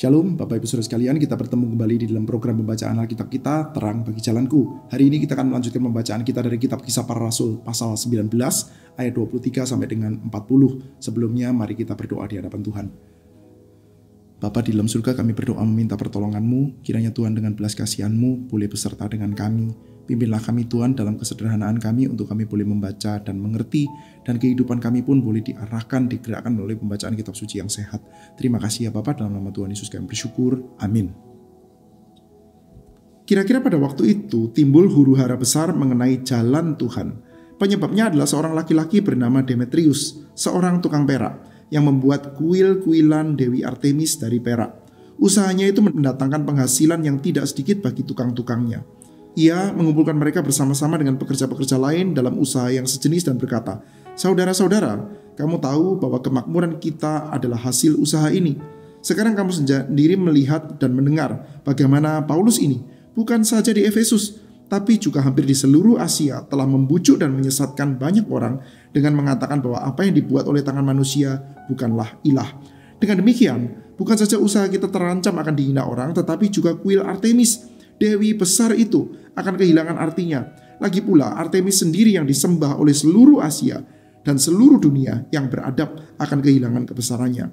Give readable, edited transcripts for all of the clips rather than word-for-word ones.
Shalom Bapak Ibu Saudara sekalian, kita bertemu kembali di dalam program pembacaan Alkitab kita, Terang Bagi Jalanku. Hari ini kita akan melanjutkan pembacaan kita dari kitab Kisah Para Rasul pasal 19 ayat 23 sampai dengan 40. Sebelumnya mari kita berdoa di hadapan Tuhan. Bapa di dalam surga, kami berdoa meminta pertolongan-Mu, kiranya Tuhan dengan belas kasihan-Mu boleh beserta dengan kami. Pimpinlah kami Tuhan dalam kesederhanaan kami untuk kami boleh membaca dan mengerti, dan kehidupan kami pun boleh diarahkan, digerakkan melalui pembacaan kitab suci yang sehat. Terima kasih ya Bapa, dalam nama Tuhan Yesus kami bersyukur. Amin. Kira-kira pada waktu itu timbul huru-hara besar mengenai jalan Tuhan. Penyebabnya adalah seorang laki-laki bernama Demetrius, seorang tukang perak, yang membuat kuil-kuilan Dewi Artemis dari perak. Usahanya itu mendatangkan penghasilan yang tidak sedikit bagi tukang-tukangnya. Ia mengumpulkan mereka bersama-sama dengan pekerja-pekerja lain dalam usaha yang sejenis dan berkata, "Saudara-saudara, kamu tahu bahwa kemakmuran kita adalah hasil usaha ini. Sekarang kamu sendiri melihat dan mendengar bagaimana Paulus ini, bukan saja di Efesus, tapi juga hampir di seluruh Asia, telah membujuk dan menyesatkan banyak orang dengan mengatakan bahwa apa yang dibuat oleh tangan manusia bukanlah ilah. Dengan demikian, bukan saja usaha kita terancam akan dihina orang, tetapi juga kuil Artemis, Dewi besar itu, akan kehilangan artinya. Lagi pula, Artemis sendiri yang disembah oleh seluruh Asia dan seluruh dunia yang beradab akan kehilangan kebesarannya."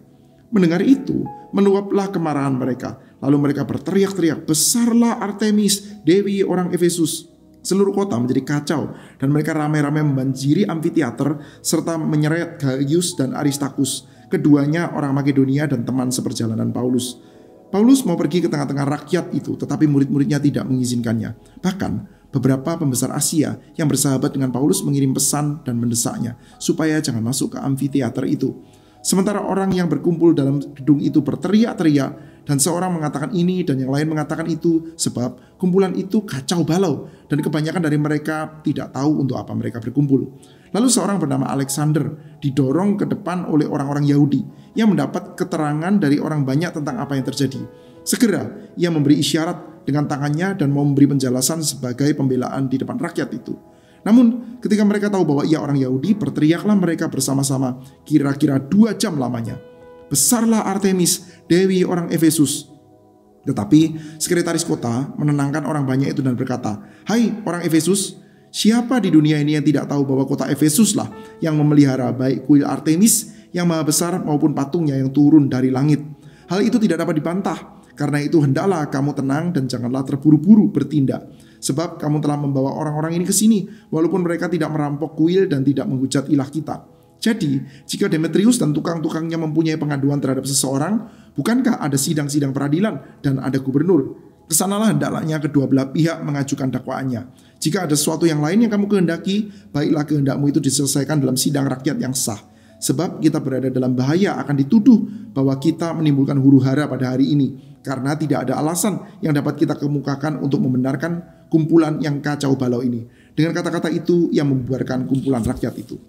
Mendengar itu, meluaplah kemarahan mereka. Lalu mereka berteriak-teriak, "Besarlah Artemis, Dewi orang Efesus." Seluruh kota menjadi kacau dan mereka ramai-ramai membanjiri amfiteater serta menyeret Gaius dan Aristarchus, keduanya orang Makedonia dan teman seperjalanan Paulus. Paulus mau pergi ke tengah-tengah rakyat itu, tetapi murid-muridnya tidak mengizinkannya. Bahkan beberapa pembesar Asia yang bersahabat dengan Paulus mengirim pesan dan mendesaknya supaya jangan masuk ke amfiteater itu. Sementara orang yang berkumpul dalam gedung itu berteriak-teriak, dan seorang mengatakan ini dan yang lain mengatakan itu, sebab kumpulan itu kacau balau dan kebanyakan dari mereka tidak tahu untuk apa mereka berkumpul. Lalu seorang bernama Alexander didorong ke depan oleh orang-orang Yahudi yang mendapat keterangan dari orang banyak tentang apa yang terjadi. Segera ia memberi isyarat dengan tangannya dan mau memberi penjelasan sebagai pembelaan di depan rakyat itu. Namun ketika mereka tahu bahwa ia orang Yahudi, berteriaklah mereka bersama-sama kira-kira 2 jam lamanya, "Besarlah Artemis, Dewi orang Efesus." Tetapi sekretaris kota menenangkan orang banyak itu dan berkata, "Hai orang Efesus, siapa di dunia ini yang tidak tahu bahwa kota Efesus lah yang memelihara baik kuil Artemis yang maha besar maupun patungnya yang turun dari langit. Hal itu tidak dapat dibantah. Karena itu hendaklah kamu tenang dan janganlah terburu-buru bertindak. Sebab kamu telah membawa orang-orang ini ke sini, walaupun mereka tidak merampok kuil dan tidak menghujat ilah kita. Jadi, jika Demetrius dan tukang-tukangnya mempunyai pengaduan terhadap seseorang, bukankah ada sidang-sidang peradilan dan ada gubernur? Kesanalah hendaknya kedua belah pihak mengajukan dakwaannya. Jika ada sesuatu yang lain yang kamu kehendaki, baiklah kehendakmu itu diselesaikan dalam sidang rakyat yang sah. Sebab kita berada dalam bahaya akan dituduh bahwa kita menimbulkan huru-hara pada hari ini, karena tidak ada alasan yang dapat kita kemukakan untuk membenarkan kumpulan yang kacau balau ini." Dengan kata-kata itu, ia membubarkan kumpulan rakyat itu.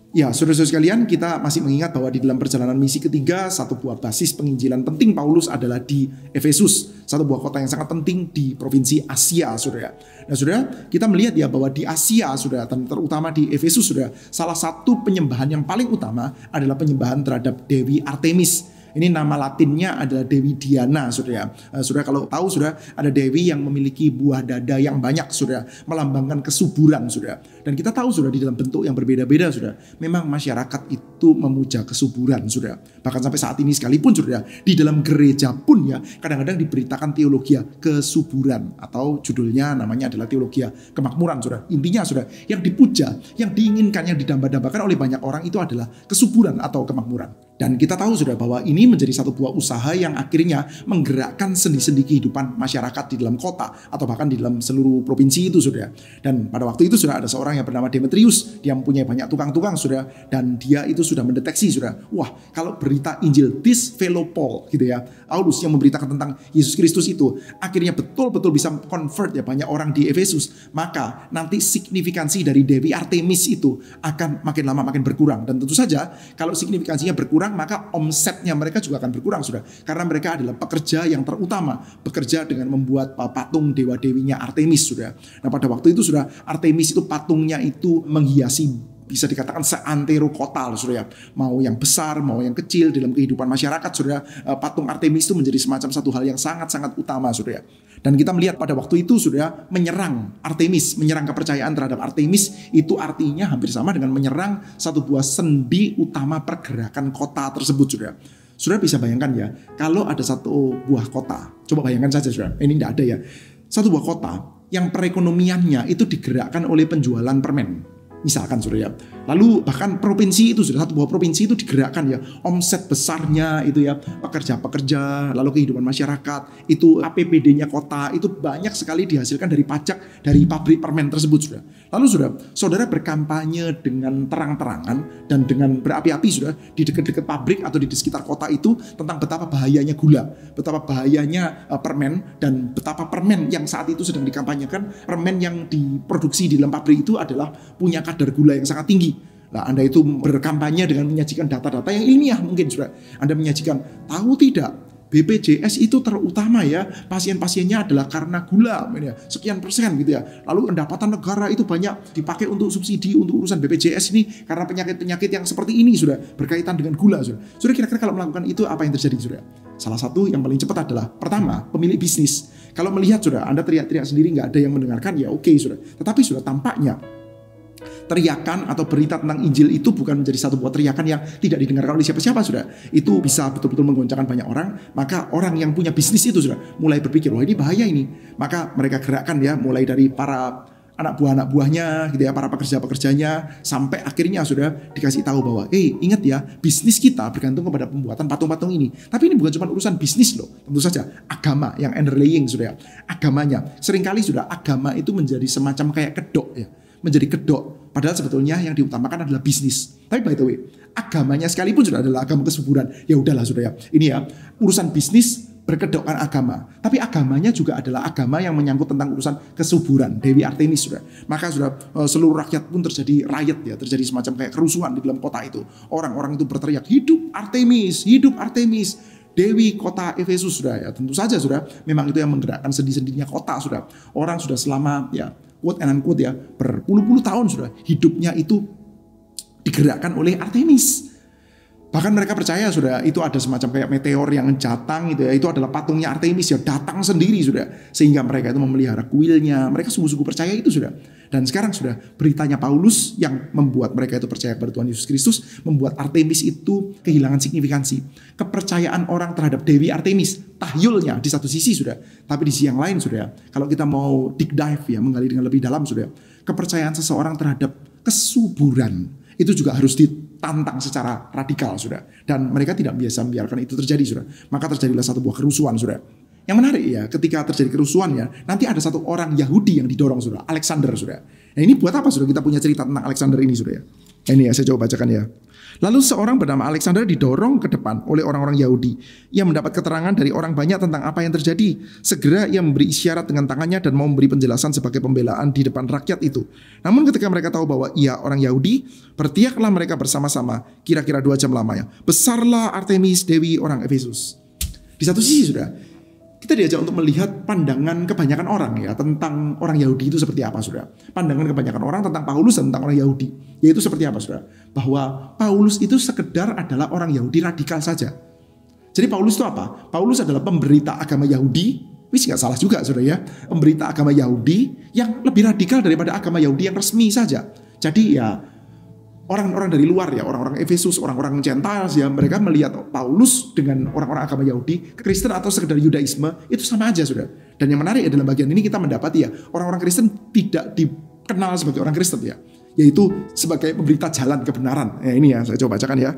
Ya, saudara-saudara sekalian, kita masih mengingat bahwa di dalam perjalanan misi ketiga, satu buah basis penginjilan penting Paulus adalah di Efesus, satu buah kota yang sangat penting di provinsi Asia, saudara. Nah, saudara, kita melihat ya bahwa di Asia, saudara, terutama di Efesus, saudara, salah satu penyembahan yang paling utama adalah penyembahan terhadap Dewi Artemis. Ini nama latinnya adalah Dewi Diana, saudara. Saudara kalau tahu, saudara, ada dewi yang memiliki buah dada yang banyak, saudara, melambangkan kesuburan, saudara. Dan kita tahu, saudara, di dalam bentuk yang berbeda-beda, saudara, memang masyarakat itu memuja kesuburan, saudara. Bahkan sampai saat ini sekalipun, saudara, di dalam gereja pun ya, kadang-kadang diberitakan teologi kesuburan, atau judulnya namanya adalah teologi kemakmuran, saudara. Intinya, saudara, yang dipuja, yang diinginkan, yang didamba-dambakan oleh banyak orang itu adalah kesuburan atau kemakmuran. Dan kita tahu, saudara, bahwa ini menjadi satu buah usaha yang akhirnya menggerakkan sendi-sendi kehidupan masyarakat di dalam kota atau bahkan di dalam seluruh provinsi itu, saudara. Dan pada waktu itu, saudara, ada seorang yang bernama Demetrius, dia mempunyai banyak tukang-tukang, saudara, dan dia itu sudah mendeteksi, saudara, wah, kalau berita Injil this fellow Paul gitu ya, Paulus yang memberitakan tentang Yesus Kristus itu akhirnya betul-betul bisa convert ya banyak orang di Efesus, maka nanti signifikansi dari Dewi Artemis itu akan makin lama makin berkurang. Dan tentu saja kalau signifikansinya berkurang, berkurang, maka omsetnya mereka juga akan berkurang, saudara. Karena mereka adalah pekerja yang terutama, bekerja dengan membuat patung dewa-dewinya Artemis, saudara. Nah, pada waktu itu, saudara, Artemis itu patungnya itu menghiasi, bisa dikatakan seantero kota, saudara. Mau yang besar, mau yang kecil dalam kehidupan masyarakat, saudara. Patung Artemis itu menjadi semacam satu hal yang sangat-sangat utama, saudara. Dan kita melihat pada waktu itu, saudara, menyerang Artemis, menyerang kepercayaan terhadap Artemis, itu artinya hampir sama dengan menyerang satu buah sendi utama pergerakan kota tersebut, saudara. Saudara bisa bayangkan ya, kalau ada satu buah kota, coba bayangkan saja, saudara, ini tidak ada ya, satu buah kota yang perekonomiannya itu digerakkan oleh penjualan permen. Misalkan, saudara ya. Lalu bahkan provinsi itu, sudah satu buah provinsi itu digerakkan ya, omset besarnya itu ya, pekerja-pekerja, lalu kehidupan masyarakat, itu APBD-nya kota itu banyak sekali dihasilkan dari pajak dari pabrik permen tersebut, sudah. Lalu saudara berkampanye dengan terang-terangan dan dengan berapi-api, sudah, di dekat-dekat pabrik atau di sekitar kota itu tentang betapa bahayanya gula, betapa bahayanya permen, dan betapa permen yang saat itu sedang dikampanyekan, permen yang diproduksi di dalam pabrik itu adalah punya kadar gula yang sangat tinggi. Nah, Anda itu berkampanye dengan menyajikan data-data yang ilmiah mungkin, saudara. Anda menyajikan, tahu tidak, BPJS itu terutama ya, pasien-pasiennya adalah karena gula, ya, sekian persen gitu ya. Lalu pendapatan negara itu banyak dipakai untuk subsidi untuk urusan BPJS ini karena penyakit-penyakit yang seperti ini, sudah berkaitan dengan gula, sudah. Sudah, kira-kira kalau melakukan itu apa yang terjadi, sudah? Salah satu yang paling cepat adalah, pertama, pemilik bisnis. Kalau melihat, sudah, Anda teriak-teriak sendiri nggak ada yang mendengarkan, ya oke, sudah. Tetapi sudah tampaknya teriakan atau berita tentang Injil itu bukan menjadi satu buah teriakan yang tidak didengarkan oleh siapa-siapa, sudah. Itu bisa betul-betul menggoncangkan banyak orang. Maka orang yang punya bisnis itu, sudah, mulai berpikir, wah, ini bahaya ini. Maka mereka gerakkan ya, mulai dari para anak buahnya gitu ya, para pekerja-pekerjanya, sampai akhirnya, sudah, dikasih tahu bahwa, ingat ya, bisnis kita bergantung kepada pembuatan patung-patung ini. Tapi ini bukan cuma urusan bisnis loh, tentu saja agama yang underlying, sudah, agamanya. Seringkali, sudah, agama itu menjadi semacam kayak kedok ya, menjadi kedok. Padahal sebetulnya yang diutamakan adalah bisnis. Tapi by the way, agamanya sekalipun sudah adalah agama kesuburan. Ya udahlah, sudah ya. Ini ya, urusan bisnis berkedokkan agama. Tapi agamanya juga adalah agama yang menyangkut tentang urusan kesuburan Dewi Artemis, sudah. Maka sudah seluruh rakyat pun terjadi riot ya, terjadi semacam kayak kerusuhan di dalam kota itu. Orang-orang itu berteriak, hidup Artemis, hidup Artemis, Dewi kota Efesus, sudah ya. Tentu saja, sudah, memang itu yang menggerakkan sendi-sendinya kota, sudah. Orang sudah selama ya, quote and unquote ya, berpuluh-puluh tahun, sudah, hidupnya itu digerakkan oleh Artemis. Bahkan mereka percaya, sudah, itu ada semacam kayak meteor yang datang gitu ya, itu adalah patungnya Artemis ya, datang sendiri, sudah, sehingga mereka itu memelihara kuilnya. Mereka sungguh-sungguh percaya itu, sudah. Dan sekarang, sudah, beritanya Paulus yang membuat mereka itu percaya kepada Tuhan Yesus Kristus, membuat Artemis itu kehilangan signifikansi. Kepercayaan orang terhadap Dewi Artemis, tahyulnya di satu sisi, sudah, tapi di sisi yang lain, sudah, kalau kita mau deep dive ya, menggali dengan lebih dalam, sudah, kepercayaan seseorang terhadap kesuburan itu juga harus ditantang secara radikal, sudah. Dan mereka tidak biasa membiarkan itu terjadi, sudah. Maka terjadilah satu buah kerusuhan, sudah. Yang menarik ya, ketika terjadi kerusuhan ya, nanti ada satu orang Yahudi yang didorong, sudah, Alexander, sudah. Nah, ini buat apa, sudah, kita punya cerita tentang Alexander ini, sudah ya. Nah, ini ya, saya coba bacakan ya. Lalu seorang bernama Alexander didorong ke depan oleh orang-orang Yahudi. Ia mendapat keterangan dari orang banyak tentang apa yang terjadi. Segera ia memberi isyarat dengan tangannya dan mau memberi penjelasan sebagai pembelaan di depan rakyat itu. Namun ketika mereka tahu bahwa ia orang Yahudi, berteriaklah mereka bersama-sama, kira-kira 2 jam lamanya, besarlah Artemis, Dewi orang Efesus. Di satu sisi, sudah, kita diajak untuk melihat pandangan kebanyakan orang ya tentang orang Yahudi itu seperti apa, saudara. Pandangan kebanyakan orang tentang Paulus dan tentang orang Yahudi, yaitu seperti apa, saudara? Bahwa Paulus itu sekedar adalah orang Yahudi radikal saja. Jadi Paulus itu apa? Paulus adalah pemberita agama Yahudi, wis nggak salah juga, saudara ya. Pemberita agama Yahudi yang lebih radikal daripada agama Yahudi yang resmi saja. Jadi ya, orang-orang dari luar ya, orang-orang Efesus, orang-orang Gentiles ya, mereka melihat Paulus dengan orang-orang agama Yahudi, Kristen atau sekedar Yudaisme, itu sama aja, sudah. Dan yang menarik dalam bagian ini kita mendapati ya, orang-orang Kristen tidak dikenal sebagai orang Kristen ya, yaitu sebagai pemberita jalan kebenaran. Ya, ini ya, saya coba bacakan ya.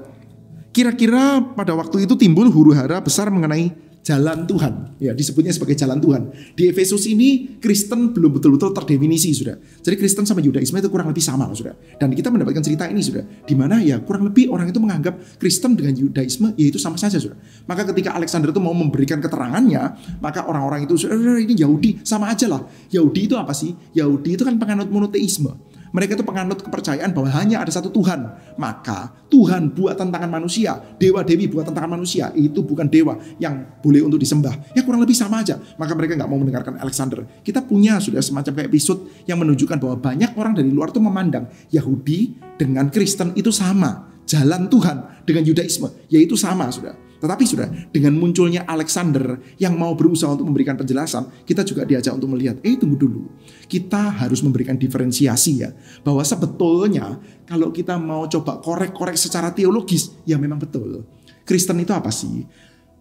Kira-kira pada waktu itu timbul huru-hara besar mengenai jalan Tuhan, ya disebutnya sebagai jalan Tuhan. Di Efesus ini Kristen belum betul-betul terdefinisi, sudah. Jadi Kristen sama Yudaisme itu kurang lebih sama, sudah. Dan kita mendapatkan cerita ini, sudah, di mana ya kurang lebih orang itu menganggap Kristen dengan Yudaisme yaitu sama saja, sudah. Maka ketika Alexander itu mau memberikan keterangannya, maka orang-orang itu, sudah, ini Yahudi sama aja lah. Yahudi itu apa sih? Yahudi itu kan penganut monoteisme. Mereka itu penganut kepercayaan bahwa hanya ada satu Tuhan. Maka Tuhan buatan tangan manusia, dewa-dewi buatan tangan manusia, itu bukan dewa yang boleh untuk disembah. Ya kurang lebih sama aja. Maka mereka nggak mau mendengarkan Alexander. Kita punya sudah semacam kayak episode yang menunjukkan bahwa banyak orang dari luar itu memandang Yahudi dengan Kristen itu sama. Jalan Tuhan dengan Yudaisme, yaitu sama sudah. Tetapi sudah, dengan munculnya Alexander yang mau berusaha untuk memberikan penjelasan, kita juga diajak untuk melihat, tunggu dulu. Kita harus memberikan diferensiasi ya. Bahwa sebetulnya kalau kita mau coba korek-korek secara teologis, ya memang betul. Kristen itu apa sih?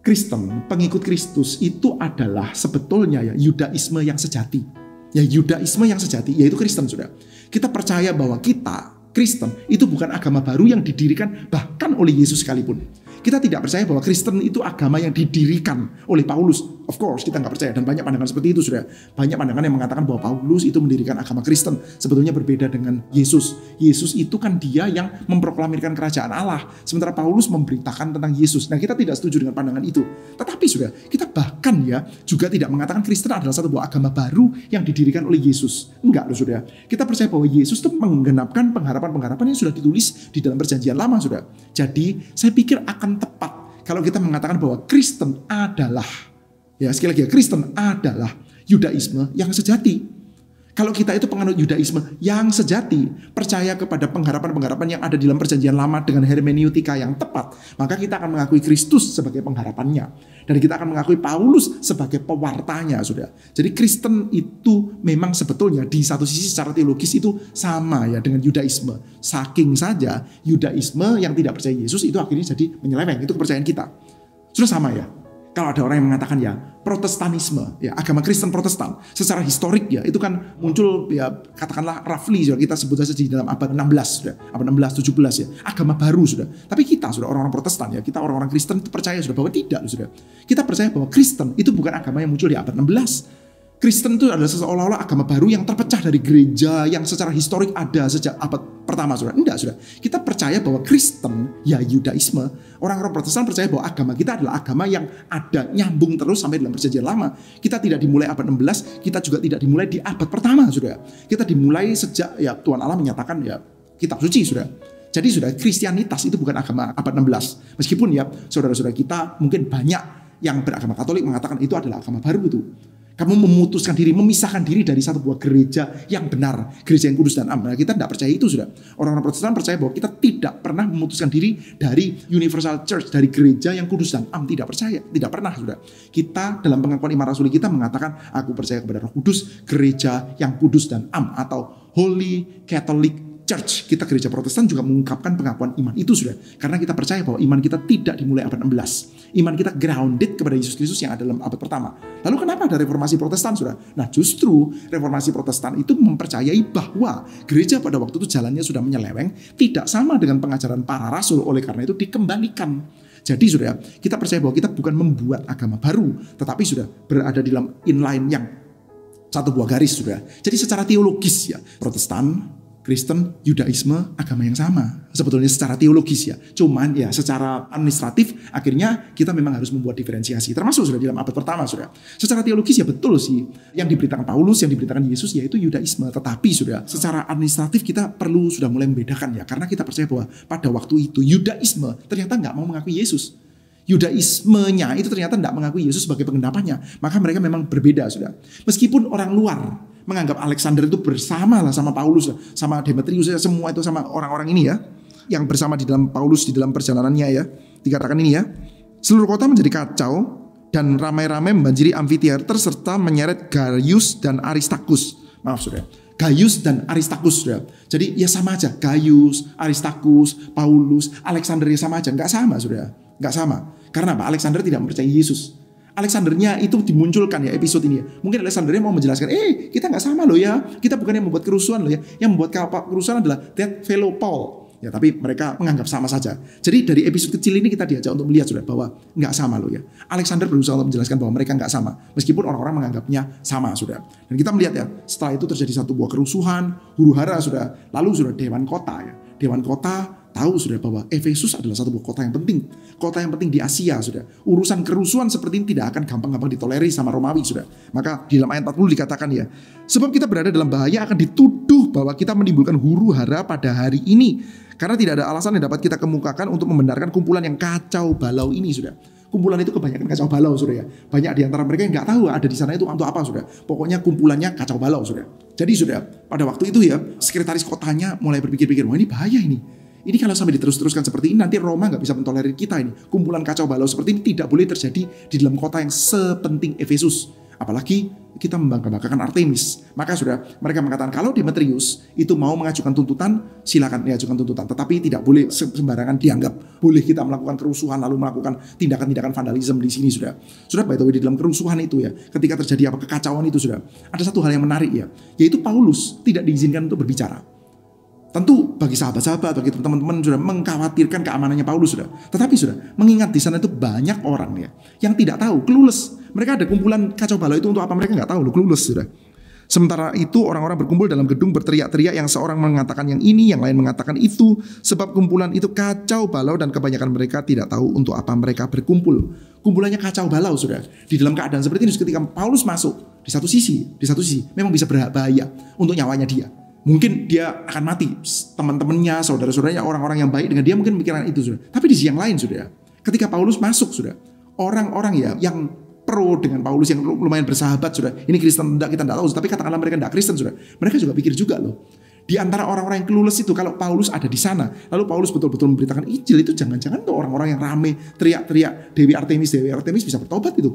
Kristen, pengikut Kristus itu adalah sebetulnya ya Yudaisme yang sejati. Ya Yudaisme yang sejati, yaitu Kristen sudah. Kita percaya bahwa kita Kristen itu bukan agama baru yang didirikan bahkan oleh Yesus sekalipun. Kita tidak percaya bahwa Kristen itu agama yang didirikan oleh Paulus. Of course kita nggak percaya, dan banyak pandangan seperti itu sudah. Banyak pandangan yang mengatakan bahwa Paulus itu mendirikan agama Kristen. Sebetulnya berbeda dengan Yesus. Yesus itu kan dia yang memproklamirkan kerajaan Allah. Sementara Paulus memberitakan tentang Yesus. Nah kita tidak setuju dengan pandangan itu. Tetapi sudah, kita bahkan ya juga tidak mengatakan Kristen adalah satu buah agama baru yang didirikan oleh Yesus. Enggak loh sudah. Kita percaya bahwa Yesus itu menggenapkan pengharapan-pengharapan yang sudah ditulis di dalam perjanjian lama sudah. Jadi saya pikir akan tepat kalau kita mengatakan bahwa Kristen adalah, ya sekali lagi ya, Kristen adalah Yudaisme yang sejati. Kalau kita itu penganut Yudaisme yang sejati, percaya kepada pengharapan-pengharapan yang ada di dalam perjanjian lama dengan hermeneutika yang tepat, maka kita akan mengakui Kristus sebagai pengharapannya. Dan kita akan mengakui Paulus sebagai pewartanya, sudah. Jadi Kristen itu memang sebetulnya di satu sisi secara teologis itu sama ya dengan Yudaisme. Saking saja Yudaisme yang tidak percaya Yesus itu akhirnya jadi menyeleweng, itu kepercayaan kita. Sudah sama ya. Kalau ada orang yang mengatakan ya Protestanisme, ya agama Kristen Protestan secara historik ya itu kan muncul ya katakanlah roughly ya, kita sebut saja di dalam abad 16 sudah, abad 16 17 ya, agama baru sudah. Tapi kita sudah orang-orang Protestan ya, kita orang-orang Kristen itu percaya sudah bahwa tidak sudah. Kita percaya bahwa Kristen itu bukan agama yang muncul di abad 16. Kristen itu adalah seolah-olah agama baru yang terpecah dari gereja yang secara historik ada sejak abad pertama, sudah. Enggak, sudah. Kita percaya bahwa Kristen, ya Yudaisme, orang-orang Protestan percaya bahwa agama kita adalah agama yang ada nyambung terus sampai dalam perjanjian lama. Kita tidak dimulai abad 16, kita juga tidak dimulai di abad pertama, sudah. Kita dimulai sejak ya Tuhan Allah menyatakan ya kitab suci, sudah. Jadi sudah, Kristianitas itu bukan agama abad 16. Meskipun ya saudara-saudara kita mungkin banyak yang beragama Katolik mengatakan itu adalah agama baru itu. Kamu memutuskan diri, memisahkan diri dari satu buah gereja yang benar, gereja yang kudus dan am. Nah, kita tidak percaya itu sudah. Orang-orang Protestan percaya bahwa kita tidak pernah memutuskan diri dari Universal Church, dari gereja yang kudus dan am. Tidak percaya, tidak pernah sudah. Kita dalam pengakuan iman rasuli kita mengatakan, aku percaya kepada Roh Kudus, gereja yang kudus dan am, atau Holy Catholic Church. Kita gereja Protestan juga mengungkapkan pengakuan iman itu sudah. Karena kita percaya bahwa iman kita tidak dimulai abad 16. Iman kita grounded kepada Yesus Kristus yang ada dalam abad pertama. Lalu kenapa ada reformasi Protestan sudah? Nah justru reformasi Protestan itu mempercayai bahwa gereja pada waktu itu jalannya sudah menyeleweng, tidak sama dengan pengajaran para rasul, oleh karena itu dikembalikan. Jadi sudah, kita percaya bahwa kita bukan membuat agama baru, tetapi sudah berada di dalam inline yang satu buah garis sudah. Jadi secara teologis ya, Protestan, Kristen, Yudaisme, agama yang sama. Sebetulnya secara teologis ya. Cuman ya secara administratif akhirnya kita memang harus membuat diferensiasi. Termasuk sudah di dalam abad pertama sudah. Secara teologis ya betul sih. Yang diberitakan Paulus, yang diberitakan Yesus yaitu Yudaisme. Tetapi sudah secara administratif kita perlu sudah mulai membedakan ya. Karena kita percaya bahwa pada waktu itu Yudaisme ternyata nggak mau mengakui Yesus. Yudaismenya itu ternyata tidak mengakui Yesus sebagai pengendapannya. Maka mereka memang berbeda sudah. Meskipun orang luar menganggap Alexander itu bersama lah sama Paulus, sama Demetrius, semua itu sama orang-orang ini ya, yang bersama di dalam Paulus di dalam perjalanannya ya. Dikatakan ini ya, seluruh kota menjadi kacau dan ramai-ramai membanjiri amfiteater serta menyeret Gaius dan Aristarchus. Maaf sudah, Gaius dan Aristarchus sudah. Jadi ya sama aja, Gaius, Aristarchus, Paulus, Alexander ya sama aja, nggak sama sudah, nggak sama. Karena apa? Alexander tidak mempercayai Yesus. Alexandernya itu dimunculkan ya episode ini ya. Mungkin Alexandernya mau menjelaskan, kita nggak sama loh ya. Kita bukan yang membuat kerusuhan loh ya. Yang membuat kerusuhan adalah that fellow Paul. Ya, tapi mereka menganggap sama saja. Jadi dari episode kecil ini kita diajak untuk melihat sudah bahwa nggak sama loh ya. Alexander berusaha untuk menjelaskan bahwa mereka nggak sama, meskipun orang-orang menganggapnya sama sudah. Dan kita melihat ya, setelah itu terjadi satu buah kerusuhan, huru hara sudah. Lalu sudah dewan kota ya. Dewan kota tahu sudah bahwa Efesus adalah satu kota yang penting. Kota yang penting di Asia sudah. Urusan kerusuhan seperti ini tidak akan gampang-gampang ditolerir sama Romawi sudah. Maka di dalam ayat 40 dikatakan ya, sebab kita berada dalam bahaya akan dituduh bahwa kita menimbulkan huru hara pada hari ini. Karena tidak ada alasan yang dapat kita kemukakan untuk membenarkan kumpulan yang kacau balau ini sudah. Kumpulan itu kebanyakan kacau balau sudah ya. Banyak di antara mereka yang nggak tahu ada di sana itu untuk apa sudah. Pokoknya kumpulannya kacau balau sudah. Jadi sudah pada waktu itu ya sekretaris kotanya mulai berpikir-pikir, wah ini bahaya ini. Ini kalau sampai diterus-teruskan seperti ini nanti Roma nggak bisa mentolerir kita ini. Kumpulan kacau balau seperti ini tidak boleh terjadi di dalam kota yang sepenting Efesus. Apalagi kita membangga-banggakan Artemis. Maka sudah mereka mengatakan kalau Demetrius itu mau mengajukan tuntutan, silakan diajukan tuntutan. Tetapi tidak boleh sembarangan dianggap boleh kita melakukan kerusuhan lalu melakukan tindakan-tindakan vandalisme di sini sudah. Sudah by the way di dalam kerusuhan itu ya, ketika terjadi kekacauan itu sudah ada satu hal yang menarik ya, yaitu Paulus tidak diizinkan untuk berbicara. Tentu bagi sahabat-sahabat, bagi teman-teman sudah mengkhawatirkan keamanannya Paulus sudah. Tetapi sudah mengingat di sana itu banyak orang ya yang tidak tahu, clueless. Mereka ada kumpulan kacau balau itu untuk apa mereka nggak tahu, clueless sudah. Sementara itu orang-orang berkumpul dalam gedung berteriak-teriak, yang seorang mengatakan yang ini, yang lain mengatakan itu, sebab kumpulan itu kacau balau dan kebanyakan mereka tidak tahu untuk apa mereka berkumpul. Kumpulannya kacau balau sudah. Di dalam keadaan seperti ini ketika Paulus masuk, di satu sisi memang bisa berbahaya untuk nyawanya dia. Mungkin dia akan mati, teman-temannya, saudara-saudaranya, orang-orang yang baik dengan dia mungkin memikirkan itu sudah. Tapi di sisi yang lain sudah, ketika Paulus masuk sudah, orang-orang ya yang pro dengan Paulus yang lumayan bersahabat sudah. Ini Kristen kita tidak tahu, tapi katakanlah mereka tidak Kristen sudah. Mereka juga pikir juga loh. Di antara orang-orang yang clueless itu kalau Paulus ada di sana, lalu Paulus betul-betul memberitakan Injil itu jangan-jangan tuh orang-orang yang rame teriak-teriak Dewi Artemis bisa bertobat itu.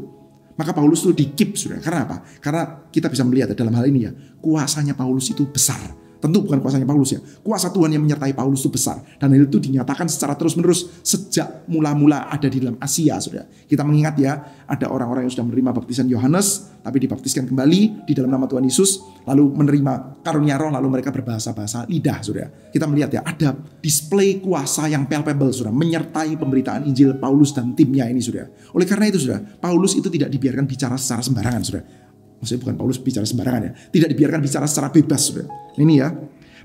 Maka Paulus itu di-keep sudah. Karena apa? Karena kita bisa melihat dalam hal ini ya, kuasanya Paulus itu besar. Tentu bukan kuasanya Paulus ya. Kuasa Tuhan yang menyertai Paulus itu besar. Dan hal itu dinyatakan secara terus-menerus sejak mula-mula ada di dalam Asia sudah. Kita mengingat ya, ada orang-orang yang sudah menerima baptisan Yohanes, tapi dibaptiskan kembali di dalam nama Tuhan Yesus, lalu menerima karunia roh, lalu mereka berbahasa-bahasa lidah sudah. Kita melihat ya, ada display kuasa yang palpable sudah, menyertai pemberitaan Injil Paulus dan timnya ini sudah. Oleh karena itu sudah, Paulus itu tidak dibiarkan bicara secara sembarangan sudah. Maksudnya bukan Paulus bicara sembarangan ya. Tidak dibiarkan bicara secara bebas sudah. Ini ya.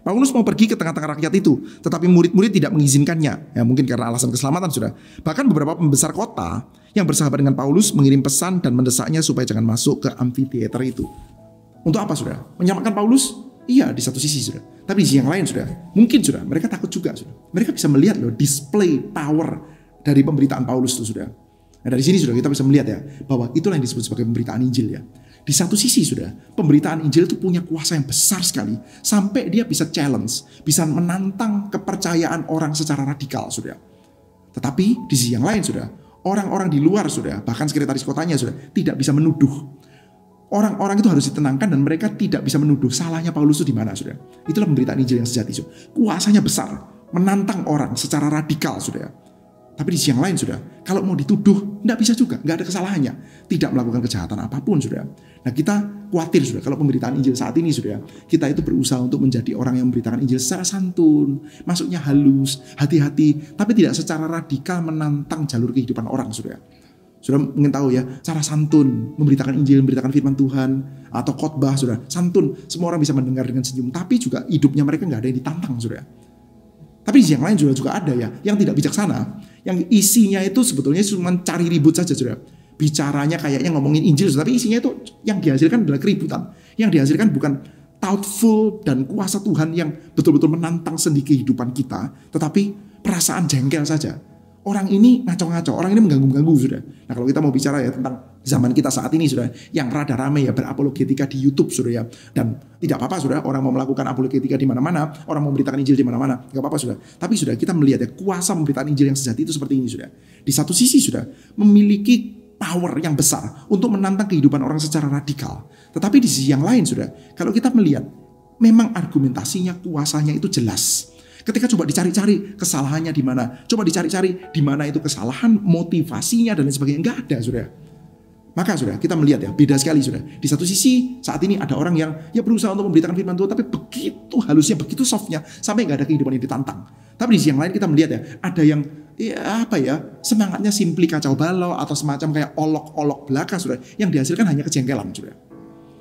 Paulus mau pergi ke tengah-tengah rakyat itu, tetapi murid-murid tidak mengizinkannya. Ya mungkin karena alasan keselamatan sudah. Bahkan beberapa pembesar kota yang bersahabat dengan Paulus mengirim pesan dan mendesaknya supaya jangan masuk ke amfiteater itu. Untuk apa sudah? Menyelamatkan Paulus? Iya, di satu sisi sudah. Tapi di sisi yang lain sudah. Mungkin sudah. Mereka takut juga sudah. Mereka bisa melihat loh display power dari pemberitaan Paulus itu sudah. Nah dari sini sudah kita bisa melihat ya bahwa itulah yang disebut sebagai pemberitaan Injil ya. Di satu sisi sudah pemberitaan Injil itu punya kuasa yang besar sekali sampai dia bisa challenge, bisa menantang kepercayaan orang secara radikal sudah. Tetapi di sisi yang lain sudah orang-orang di luar sudah bahkan sekretaris kotanya sudah tidak bisa menuduh. Orang-orang itu harus ditenangkan dan mereka tidak bisa menuduh salahnya Paulus itu di mana sudah. Itulah pemberitaan Injil yang sejati sudah. Kuasanya besar, menantang orang secara radikal sudah. Tapi di sisi yang lain sudah, kalau mau dituduh, tidak bisa juga, nggak ada kesalahannya. Tidak melakukan kejahatan apapun sudah. Nah kita khawatir sudah, kalau pemberitaan Injil saat ini sudah, kita itu berusaha untuk menjadi orang yang memberitakan Injil secara santun, masuknya halus, hati-hati, tapi tidak secara radikal menantang jalur kehidupan orang sudah. Sudah mungkin tahu ya, cara santun, memberitakan Injil, memberitakan firman Tuhan, atau khotbah sudah, santun, semua orang bisa mendengar dengan senyum, tapi juga hidupnya mereka nggak ada yang ditantang sudah. Tapi di yang lain juga ada ya, yang tidak bijaksana, yang isinya itu sebetulnya cuma cari ribut saja sudah. Bicaranya kayaknya ngomongin Injil, tapi isinya itu yang dihasilkan adalah keributan. Yang dihasilkan bukan thoughtful dan kuasa Tuhan yang betul-betul menantang sendi kehidupan kita, tetapi perasaan jengkel saja. Orang ini ngaco-ngaco, orang ini mengganggu-ganggu sudah. Nah kalau kita mau bicara ya tentang zaman kita saat ini sudah, yang rada rame ya berapologetika di YouTube sudah ya. Dan tidak apa-apa sudah, orang mau melakukan apologetika di mana-mana, orang mau memberitakan Injil di mana-mana, nggak apa-apa sudah. Tapi sudah kita melihat ya kuasa pemberitaan Injil yang sejati itu seperti ini sudah. Di satu sisi sudah memiliki power yang besar untuk menantang kehidupan orang secara radikal. Tetapi di sisi yang lain sudah, kalau kita melihat memang argumentasinya, kuasanya itu jelas. Ketika coba dicari-cari kesalahannya di mana, coba dicari-cari di mana itu kesalahan, motivasinya dan lain sebagainya, nggak ada sudah. Maka sudah kita melihat ya beda sekali sudah. Di satu sisi saat ini ada orang yang ya berusaha untuk memberitakan firman Tuhan, tapi begitu halusnya, begitu softnya, sampai nggak ada kehidupan yang ditantang. Tapi di sisi yang lain kita melihat ya ada yang ya apa ya semangatnya simply kacau balau atau semacam kayak olok-olok belaka sudah, yang dihasilkan hanya kejengkelan sudah.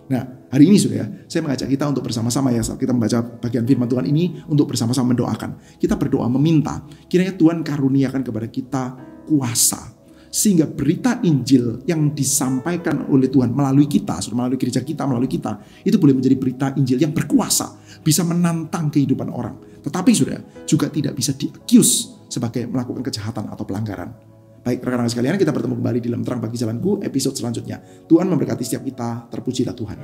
Nah, hari ini sudah ya, saya mengajak kita untuk bersama-sama ya, saat kita membaca bagian firman Tuhan ini, untuk bersama-sama mendoakan. Kita berdoa meminta, kiranya Tuhan karuniakan kepada kita kuasa, sehingga berita Injil yang disampaikan oleh Tuhan melalui kita, melalui gereja kita, melalui kita, itu boleh menjadi berita Injil yang berkuasa, bisa menantang kehidupan orang. Tetapi sudah juga tidak bisa di-accuse sebagai melakukan kejahatan atau pelanggaran. Baik rekan-rekan sekalian, kita bertemu kembali di dalam Terang Bagi Jalanku episode selanjutnya. Tuhan memberkati setiap kita, terpujilah Tuhan.